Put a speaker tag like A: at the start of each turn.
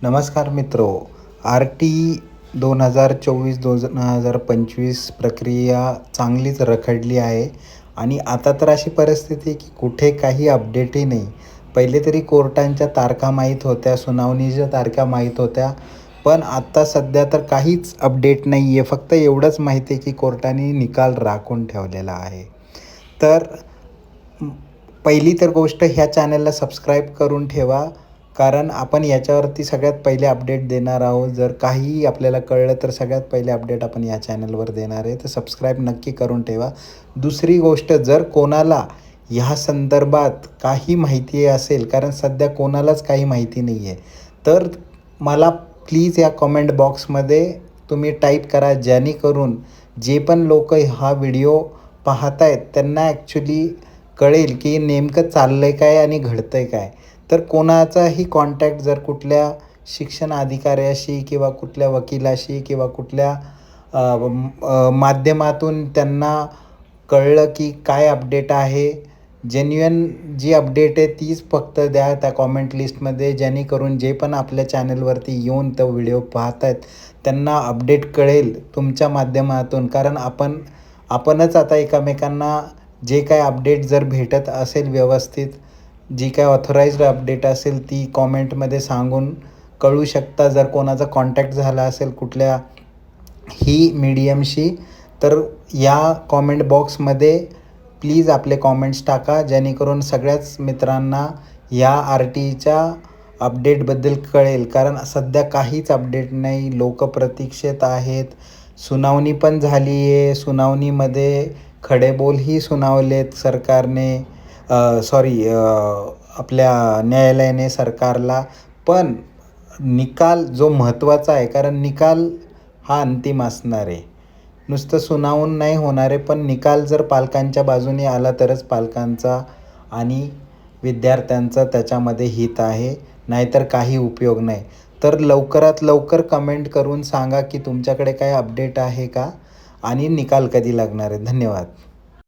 A: नमस्कार मित्रो. RT 2024-2025 प्रक्रिया चांगलीच रखडली आहे आणि आता तर अशी परिस्थिती आहे की कुठे काही अपडेटही नाही. पहिले तरी कोर्टांच्या तारखा माहीत होत्या, सुनावणीच्या तारखा माहीत होत्या, पण आत्ता सध्या तर काहीच अपडेट नाही आहे. फक्त एवढंच माहिती आहे की कोर्टाने निकाल राखून ठेवलेला आहे. तर पहिली तर गोष्ट, ह्या चॅनलला सबस्क्राईब करून ठेवा, कारण आपण याच्यावरती सगळ्यात पहिले अपडेट देणार आहोत. जर काहीही आपल्याला कळलं तर सगळ्यात पहिले अपडेट आपण या चॅनलवर देणार आहे, तर सबस्क्राईब नक्की करून ठेवा. दुसरी गोष्ट, जर कोणाला ह्या संदर्भात काही माहिती असेल, कारण सध्या कोणालाच काही माहिती नाही आहे, तर मला प्लीज या कॉमेंट बॉक्समध्ये तुम्ही टाईप करा, जेणेकरून जे पण लोक हा व्हिडिओ पाहत आहेत त्यांना ॲक्च्युली कळेल की नेमकं चाललं आहे काय आणि घडतं आहे काय. तर कोणाचाही कॉन्टॅक्ट जर कुठल्या शिक्षण अधिकाऱ्याशी किंवा कुठल्या वकिलाशी किंवा कुठल्या माध्यमातून त्यांना कळलं की काय अपडेट आहे, जेन्युइन जी अपडेट आहे तीच फक्त द्या त्या कॉमेंट लिस्टमध्ये, जेणेकरून जे पण आपल्या चॅनलवरती येऊन तो व्हिडिओ पाहत आहेत त्यांना अपडेट कळेल तुमच्या माध्यमातून. कारण आपणच आता एकमेकांना जे काय अपडेट जर भेटत असेल व्यवस्थित, जी काय ऑथराइज्ड अपडेट असेल ती कॉमेंटमध्ये सांगून कळू शकता. जर कोणाचा कॉन्टॅक्ट झाला असेल कुठल्याही मीडियमशी, तर या कॉमेंट बॉक्समध्ये प्लीज आपले कॉमेंट्स टाका, जेणेकरून सगळ्याच मित्रांना या RTच्या अपडेटबद्दल कळेल. कारण सध्या काहीच अपडेट नाही, लोक प्रतीक्षेत आहेत. सुनावणी पण झाली आहे, सुनावणीमध्ये खडेबोलही सुनावलेत सरकारने, आपल्या न्यायालयाने सरकारला. पण निकाल जो महत्त्वाचा आहे, कारण निकाल हा अंतिम असणार आहे, नुसतं सुनावून नाही होणार आहे. पण निकाल जर पालकांच्या बाजूने आला तरच पालकांचा आणि विद्यार्थ्यांचा त्याच्यामध्ये हित आहे, नाहीतर काही उपयोग नाही. तर लवकरात लवकर कमेंट करून सांगा की तुमच्याकडे काय अपडेट आहे का आणि निकाल कधी लागणार आहे. धन्यवाद.